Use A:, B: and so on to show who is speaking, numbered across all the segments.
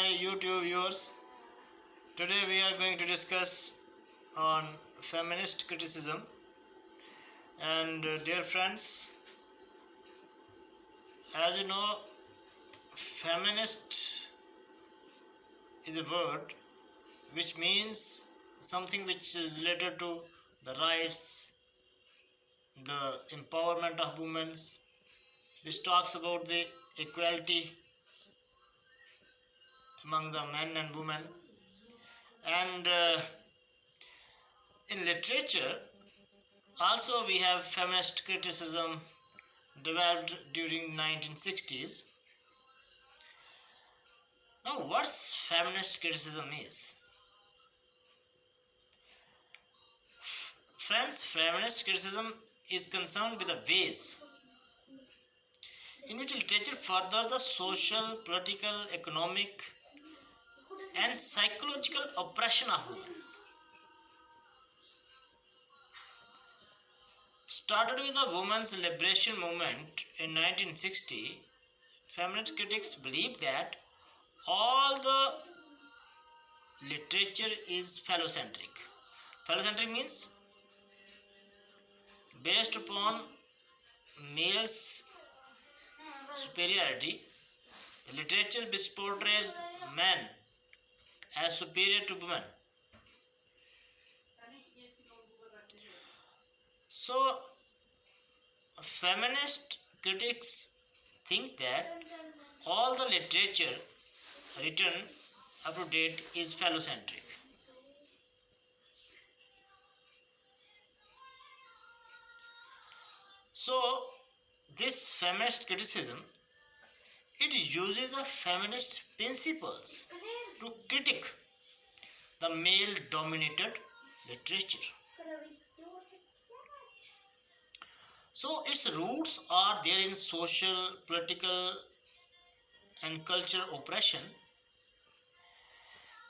A: my YouTube viewers. Today we are going to discuss on feminist criticism. And dear friends, as you know, feminist is a word which means something which is related to the rights, the empowerment of women, which talks about the equality among the men and women. And in literature also we have feminist criticism developed during 1960s. Now what's feminist criticism is? Friends, feminist criticism is concerned with the ways in which literature furthers the social, political, economic and psychological oppression of women. Started with the women's liberation movement in 1960, feminist critics believed that all the literature is phallocentric. Phallocentric means based upon male's superiority. The literature which portrays men as superior to women. So, feminist critics think that all the literature written up to date is phallocentric. So, this feminist criticism, it uses the feminist principles to critique the male-dominated literature. So its roots are there in social, political and cultural oppression,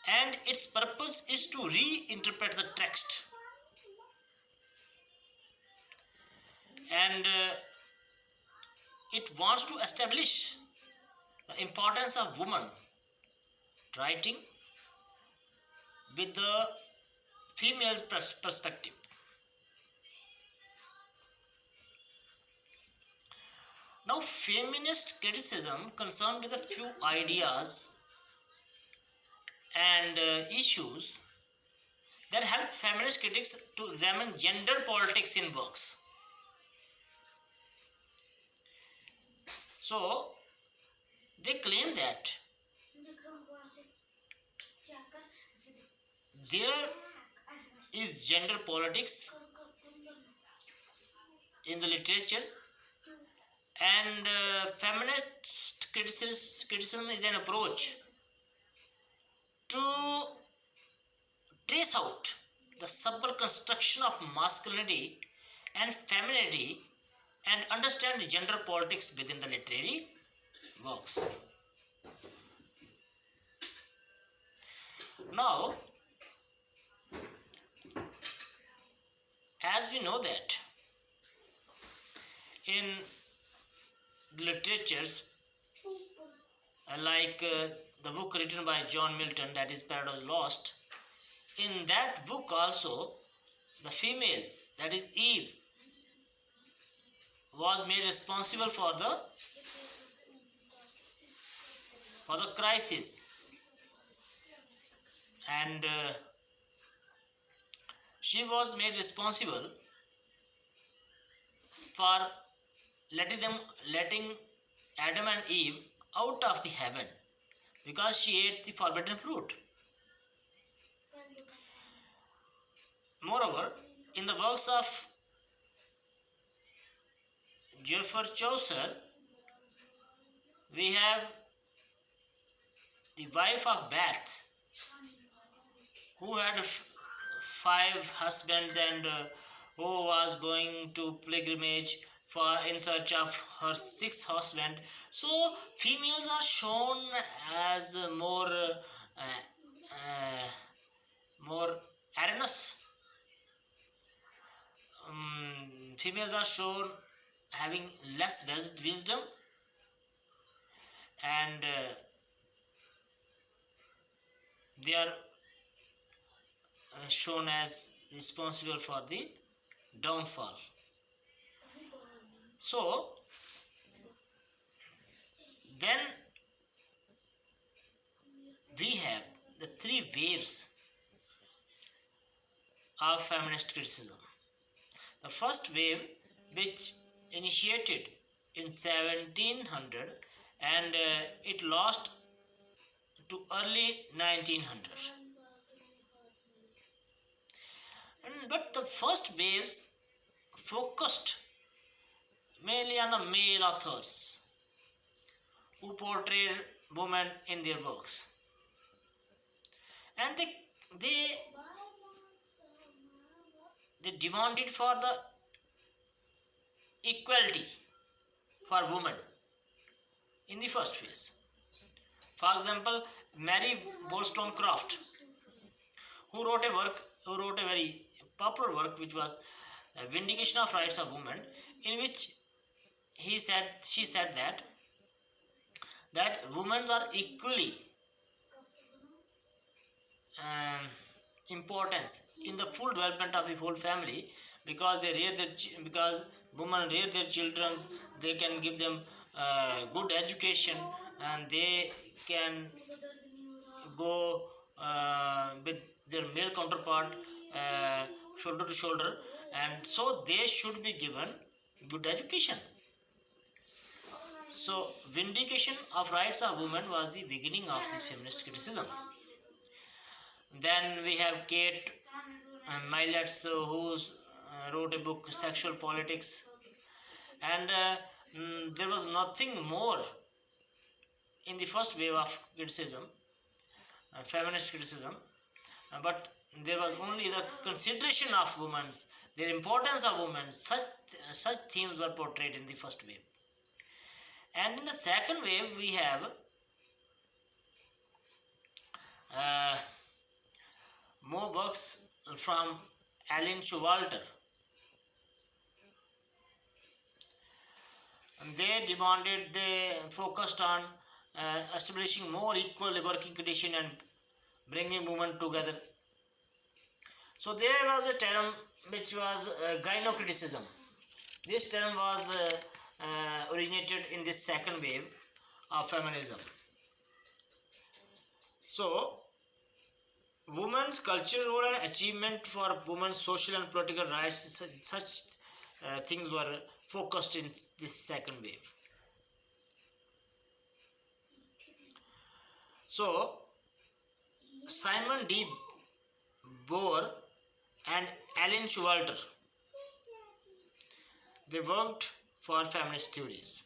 A: and its purpose is to reinterpret the text and it wants to establish the importance of woman writing with the female's perspective. Now, feminist criticism concerned with a few ideas and issues that help feminist critics to examine gender politics in works. So, they claim that there is gender politics in the literature, and feminist criticism is an approach to trace out the subtle construction of masculinity and femininity and understand gender politics within the literary works. Now, as we know that in literatures like the book written by John Milton, that is Paradise Lost, in that book also the female, that is Eve, was made responsible for the crisis, and she was made responsible for letting Adam and Eve out of the heaven because she ate the forbidden fruit. Moreover, in the works of Geoffrey Chaucer, we have the wife of Bath, who had 5 husbands and who was going to pilgrimage in search of her 6th husband. So females are shown as more arenas. Females are shown having less wisdom, and they are shown as responsible for the downfall. So then we have the three waves of feminist criticism. The first wave, which initiated in 1700 and it lasted to early 1900. But the first waves focused mainly on the male authors who portrayed women in their works, and they demanded for the equality for women in the first phase. For example, Mary Wollstonecraft, who wrote a very popular work, which was Vindication of Rights of Women, in which she said that women are equally importance in the full development of the whole family, because because women rear their children, they can give them good education, and they can go with their male counterpart shoulder to shoulder, and so they should be given good education. So vindication of rights of women was the beginning of this feminist criticism. Then we have Kate Millett, who wrote a book, Sexual Politics, and there was nothing more in the first wave of criticism, feminist criticism, but there was only the consideration of women's, their importance of women. Such themes were portrayed in the first wave. And in the second wave we have more books from Alan Showalter. And they focused on establishing more equal working condition and bringing women together. So there was a term which was gynocriticism. This term was originated in this second wave of feminism. So women's cultural role and achievement for women's social and political rights, such things were focused in this second wave. So Simon de Beauvoir and Alan Showalter, they worked for feminist theories.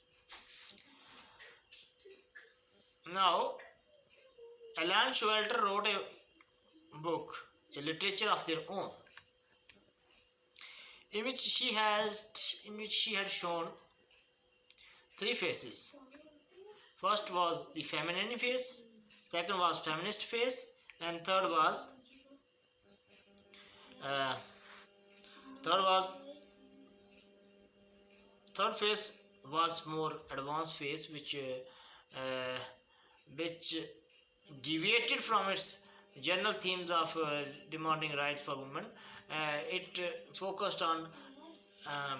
A: Now Alan Showalter wrote a book, a literature of their own, in which she had shown three phases. First was the feminine phase, second was feminist phase, and third phase was more advanced phase, which deviated from its general themes of demanding rights for women. It focused on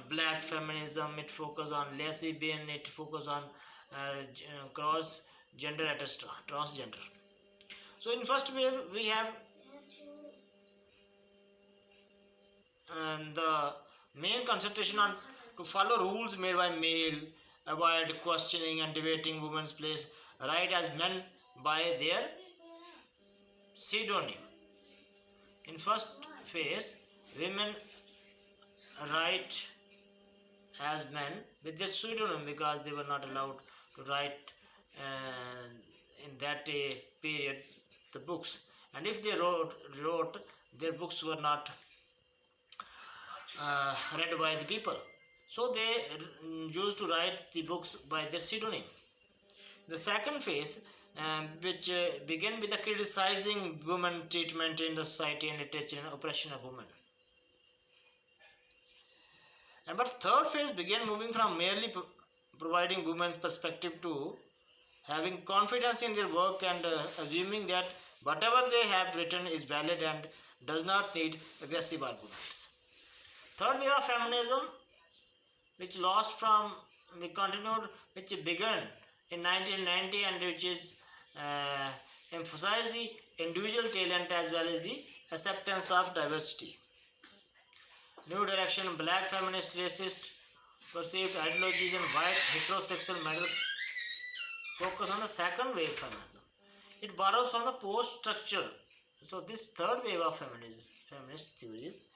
A: black feminism, it focused on lesbian, it focused on cross gender, etc., transgender. So in first wave we have the main concentration on to follow rules made by male, avoid questioning and debating women's place, right as men by their pseudonym. In first phase, women write as men with their pseudonym, because they were not allowed to write in that period the books, and if they wrote their books were not read by the people, so they used to write the books by their pseudonym. The second phase, which began with the criticizing women treatment in the society and literature and oppression of women. But third phase began moving from merely providing women's perspective to having confidence in their work and assuming that Whatever they have written is valid and does not need aggressive arguments. Third wave of feminism, which lost from, we continued, which began in 1990 and which is emphasize the individual talent as well as the acceptance of diversity. New direction, black feminist, racist, perceived ideologies and white heterosexual models focus on the second wave feminism. It borrows from the post-structural. So this third wave of feminist theories,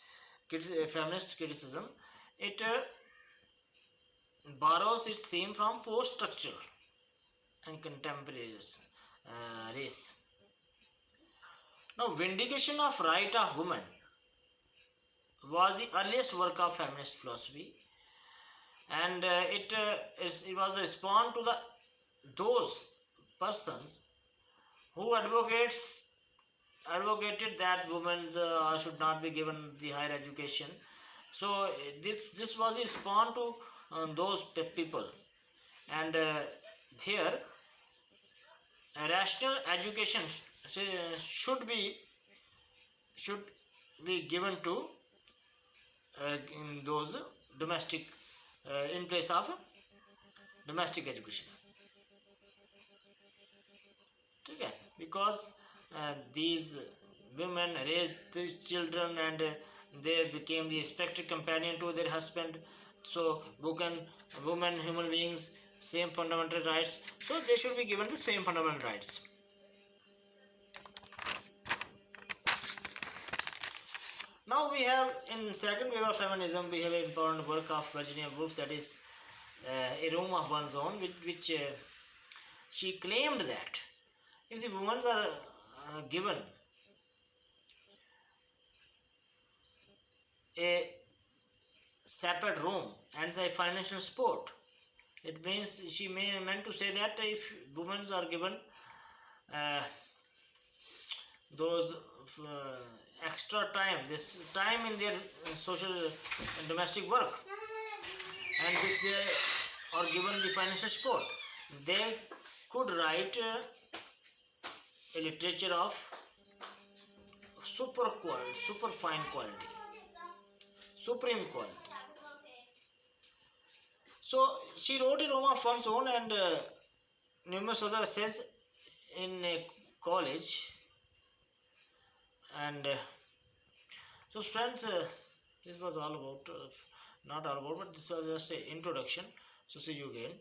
A: feminist criticism, it borrows its theme from post-structural and contemporary race. Now, vindication of right of women was the earliest work of feminist philosophy, and it was a response to those persons who advocated that women should not be given the higher education. So this was a response to those people, and here rational education should be given to in those domestic in place of domestic education. Okay? Because these women raised the children and they became the respected companion to their husband. So women, human beings, same fundamental rights. So they should be given the same fundamental rights. Now we have in second wave of feminism, we have an important work of Virginia Woolf, that is A Room of One's Own, which she claimed that if the women are given a separate room and a financial support, it means she meant to say that if women are given those extra time, this time in their social and domestic work, and if they are given the financial support, they could write a literature of super fine quality, supreme quality. So she wrote a Room of One's Own and numerous other essays in a college. And so friends, this was all about, not all about, but this was just an introduction. So see you again.